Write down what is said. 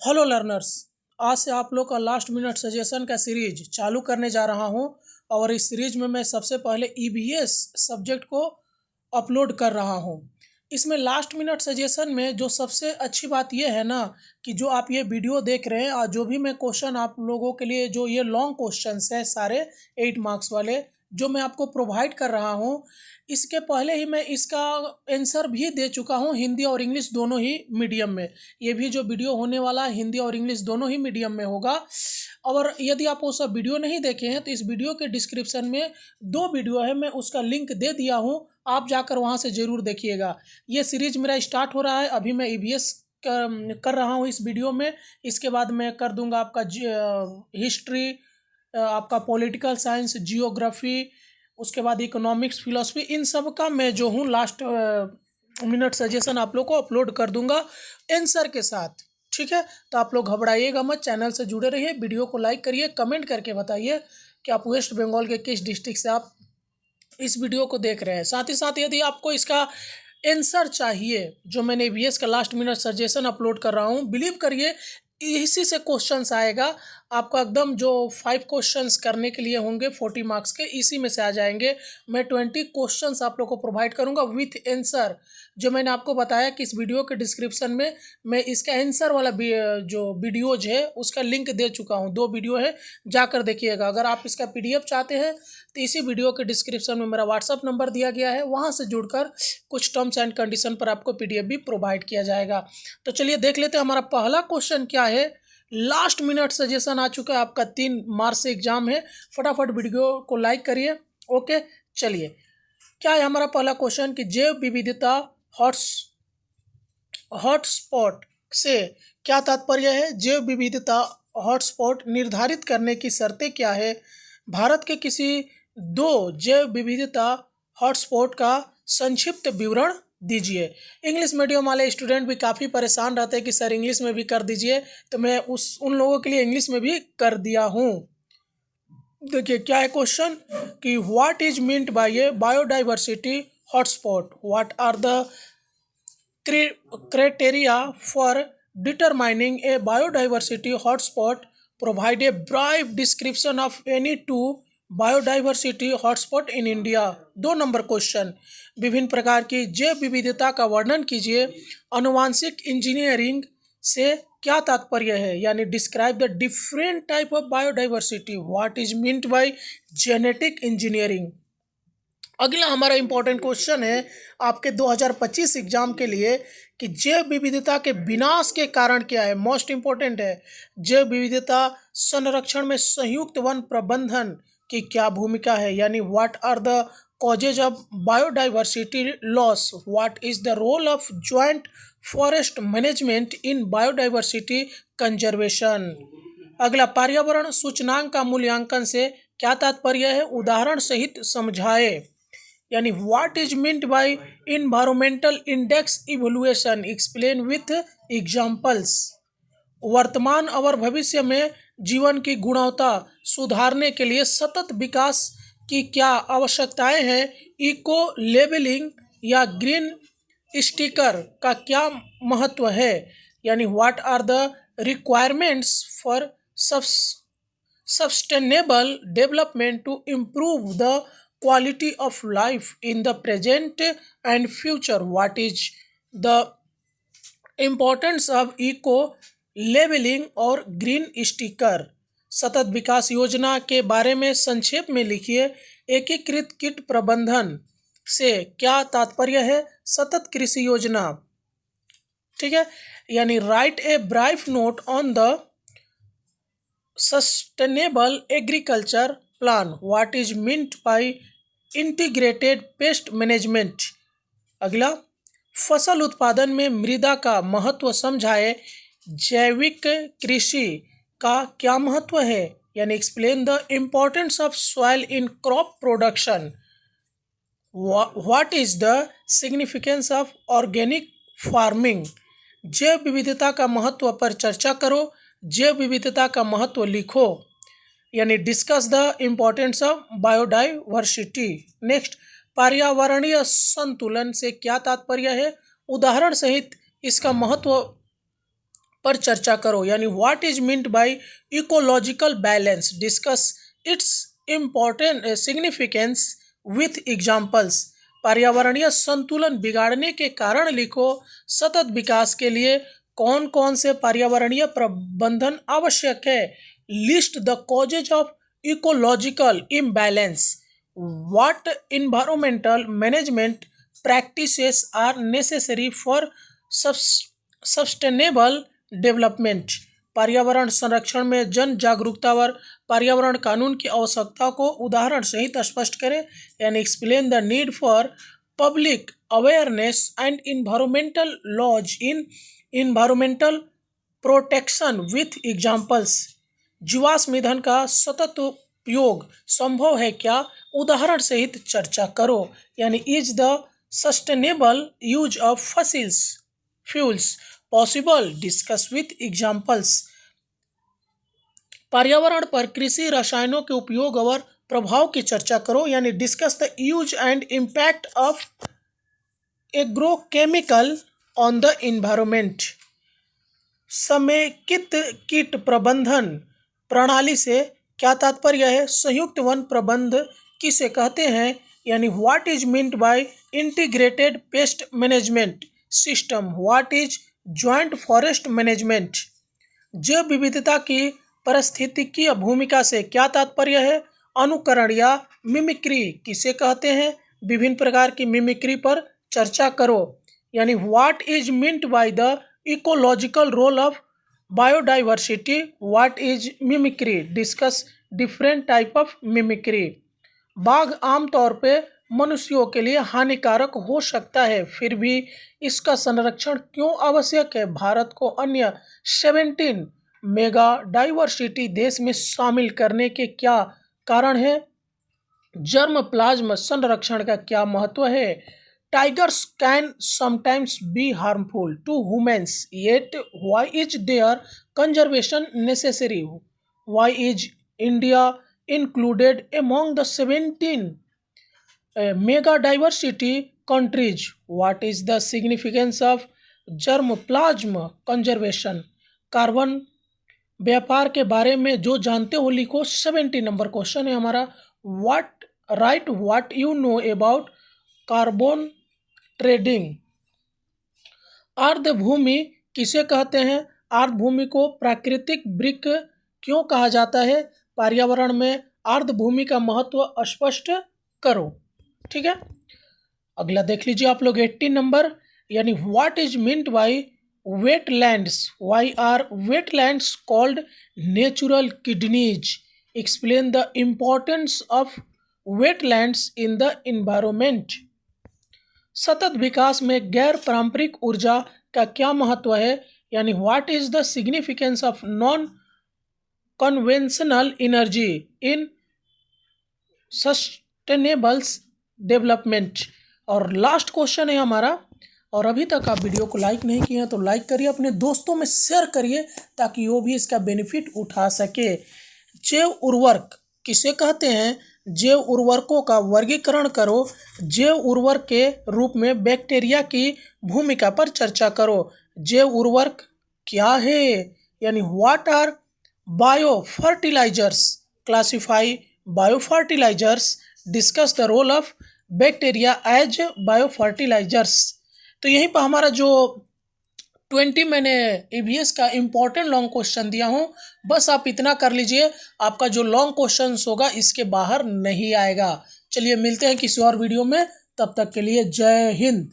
Hello learners. आज से आप लोग का लास्ट मिनट सजेशन का सीरीज चालू करने जा रहा हूं और इस सीरीज में मैं सबसे पहले ईवीएस सब्जेक्ट को अपलोड कर रहा हूं। इसमें लास्ट मिनट सजेशन में जो सबसे अच्छी बात यह है ना कि जो आप ये वीडियो देख रहे हैं और जो भी मैं क्वेश्चन आप लोगों के लिए जो ये लॉन्ग क्वेश्चंस है सारे 8 मार्क्स वाले जो मैं आपको प्रोवाइड कर रहा हूं, इसके पहले ही मैं इसका आंसर भी दे चुका हूं हिंदी और इंग्लिश दोनों ही मीडियम में। ये भी जो वीडियो होने वाला है हिंदी और इंग्लिश दोनों ही मीडियम में होगा। और यदि आप वो सब वीडियो नहीं देखे हैं तो इस वीडियो के डिस्क्रिप्शन में 2 वीडियो है, मैं उसका लिंक दे दिया हूं, आप जाकर वहां से ज़रूर देखिएगा। ये सीरीज मेरा स्टार्ट हो रहा है, अभी मैं ईवीएस कर रहा हूं इस वीडियो में। इसके बाद मैं कर दूंगा आपका हिस्ट्री, आपका पॉलिटिकल साइंस, जियोग्राफी, उसके बाद इकोनॉमिक्स, फिलोसफी, इन सब का मैं जो हूँ लास्ट मिनट सजेशन आप लोग को अपलोड कर दूंगा आंसर के साथ। ठीक है, तो आप लोग घबराइएगा मत, चैनल से जुड़े रहिए, वीडियो को लाइक करिए, कमेंट करके बताइए कि आप वेस्ट बंगाल के किस डिस्ट्रिक्ट से आप इस वीडियो को देख रहे हैं। साथ ही साथ यदि आपको इसका आंसर चाहिए जो मैंने ईवीएस का लास्ट मिनट सजेशन अपलोड कर रहा हूँ, बिलीव करिए इसी से क्वेश्चंस आएगा आपका। एकदम जो 5 क्वेश्चंस करने के लिए होंगे 40 मार्क्स के, इसी में से आ जाएंगे। मैं 20 क्वेश्चंस आप लोग को प्रोवाइड करूंगा विथ आंसर, जो मैंने आपको बताया कि इस वीडियो के डिस्क्रिप्शन में मैं इसका आंसर वाला जो वीडियोज है उसका लिंक दे चुका हूं। 2 वीडियो है, जाकर देखिएगा। अगर आप इसका पीडीएफ चाहते हैं तो इसी वीडियो के डिस्क्रिप्शन में मेरा व्हाट्सअप नंबर दिया गया है, वहाँ से जुड़कर कुछ टर्म्स एंड कंडीशन पर आपको पीडीएफ भी प्रोवाइड किया जाएगा। तो चलिए देख लेते हैं हमारा पहला क्वेश्चन क्या है। लास्ट मिनट सजेशन आ चुका है, आपका 3 मार्च से एग्जाम है। फटाफट वीडियो को लाइक करिए। ओके, चलिए क्या है हमारा पहला क्वेश्चन कि जैव विविधता हॉटस्पॉट से क्या तात्पर्य है। जैव विविधता हॉटस्पॉट निर्धारित करने की शर्तें क्या है। भारत के किसी 2 जैव विविधता हॉटस्पॉट का संक्षिप्त विवरण दीजिए। इंग्लिश मीडियम वाले स्टूडेंट भी काफ़ी परेशान रहते हैं कि सर इंग्लिश में भी कर दीजिए, तो मैं उन लोगों के लिए इंग्लिश में भी कर दिया हूँ। देखिए क्या है क्वेश्चन कि what is meant by a biodiversity hotspot, what are the criteria for determining a biodiversity hotspot, provide a brief description of any 2 biodiversity hotspot in India. 2 number question, विभिन्न प्रकार की जैव विविधता का वर्णन कीजिए। अनुवांशिक इंजीनियरिंग से क्या तात्पर्य है, यानी describe the different type of biodiversity, what is meant bye genetic engineering. अगला हमारा इंपॉर्टेंट क्वेश्चन है आपके 2025 एग्जाम के लिए कि जैव विविधता के विनाश के कारण क्या है। मोस्ट इंपॉर्टेंट है, जैव विविधता संरक्षण में संयुक्त वन प्रबंधन की क्या भूमिका है, यानी what are the causes of biodiversity loss, what is the role of joint forest management in biodiversity conservation. अगला पर्यावरण सूचकांक का मूल्यांकन से क्या तात्पर्य है, उदाहरण सहित समझाए, यानी what is meant by environmental index evolution, explain with examples. वर्तमान और भविष्य में जीवन की गुणवत्ता सुधारने के लिए सतत विकास की क्या आवश्यकताएं हैं। इको लेबलिंग या ग्रीन स्टिकर का क्या महत्व है, यानी what are the requirements for sustainable development to improve the quality of life in the present and future, what is the importance of eco labeling और ग्रीन स्टिकर। सतत विकास योजना के बारे में संक्षेप में लिखिए। एकीकृत कीट प्रबंधन से क्या तात्पर्य है, सतत कृषि योजना। ठीक है, यानी write a brief note on the sustainable agriculture plan, what is meant by integrated pest management. अगला, फसल उत्पादन में मृदा का महत्व समझाए। जैविक कृषि का क्या महत्व है, यानी explain the importance of soil in crop production. What is the significance of organic farming. जैव विविधता का महत्व पर चर्चा करो। जैव विविधता का महत्व लिखो, यानी discuss the importance of biodiversity. Next, पर्यावरणीय संतुलन से क्या तात्पर्य है, उदाहरण सहित इसका महत्व पर चर्चा करो, यानी what is meant by ecological balance, discuss its important significance with examples. पर्यावरणीय संतुलन बिगाड़ने के कारण लिखो। सतत विकास के लिए कौन कौन से पर्यावरणीय प्रबंधन आवश्यक है। List the causes of ecological imbalance. What environmental management practices are necessary for sustainable development. पर्यावरण संरक्षण में जन जागरूकता व पर्यावरण कानून की आवश्यकता को उदाहरण सहित स्पष्ट करें, यानी explain the need for public awareness and environmental laws in environmental protection with examples. जीवाश्म ईंधन का सतत उपयोग संभव है क्या, उदाहरण सहित चर्चा करो, यानी is the sustainable use of fossils fuels possible, discuss with examples. पर्यावरण पर कृषि रसायनों के उपयोग और प्रभाव की चर्चा करो, यानी discuss the use and impact of agrochemical on the environment. समेकित कीट प्रबंधन प्रणाली से क्या तात्पर्य है। संयुक्त वन प्रबंध किसे कहते हैं, यानी what is meant by integrated pest management system. What is joint forest management. जैव विविधता की पारिस्थितिकीय भूमिका से क्या तात्पर्य है। अनुकरण या मिमिक्री किसे कहते हैं। विभिन्न प्रकार की मिमिक्री पर चर्चा करो, यानी what is meant by the ecological role of biodiversity. What is mimicry, discuss different type of mimicry. बाघ आमतौर पे मनुष्यों के लिए हानिकारक हो सकता है, फिर भी इसका संरक्षण क्यों आवश्यक है। भारत को अन्य 17 मेगा डाइवर्सिटी देश में शामिल करने के क्या कारण है। जर्म प्लाज्म संरक्षण का क्या महत्व है। Tigers can sometimes be harmful to humans, yet why is there conservation necessary. Why is India included among the 17 mega diversity countries. What is the significance of germplasm conservation? Carbon व्यापार के बारे में जो जानते हो लिखो। 70 नंबर क्वेश्चन है हमारा। What you know about carbon trading. आर्द्रभूमि किसे कहते हैं। आर्द्रभूमि को प्राकृतिक वृक्क क्यों कहा जाता है। पर्यावरण में आर्द्रभूमि का महत्व स्पष्ट करो। ठीक है, अगला देख लीजिए आप लोग 18 नंबर, यानी what is meant by wetlands. Why are wetlands called natural kidneys. Explain the importance of wetlands in the environment. सतत विकास में गैर पारंपरिक ऊर्जा का क्या महत्व है, यानी what is the significance of non conventional energy in sustainable development. और लास्ट क्वेश्चन है हमारा, और अभी तक आप वीडियो को लाइक नहीं किए हैं तो लाइक करिए, अपने दोस्तों में शेयर करिए ताकि वो भी इसका बेनिफिट उठा सके। जैव उर्वरक किसे कहते हैं। जैव उर्वरकों का वर्गीकरण करो। जैव उर्वरक के रूप में बैक्टीरिया की भूमिका पर चर्चा करो। जैव उर्वरक क्या है, यानी what are bio fertilisers. Classify bio fertilisers. Discuss the role of bacteria as bio fertilisers. तो यहीं पर हमारा जो 20 मैंने EVS का इम्पोर्टेंट लॉन्ग क्वेश्चन दिया हूँ, बस आप इतना कर लीजिए, आपका जो लॉन्ग क्वेश्चन होगा इसके बाहर नहीं आएगा। चलिए मिलते हैं किसी और वीडियो में, तब तक के लिए जय हिंद।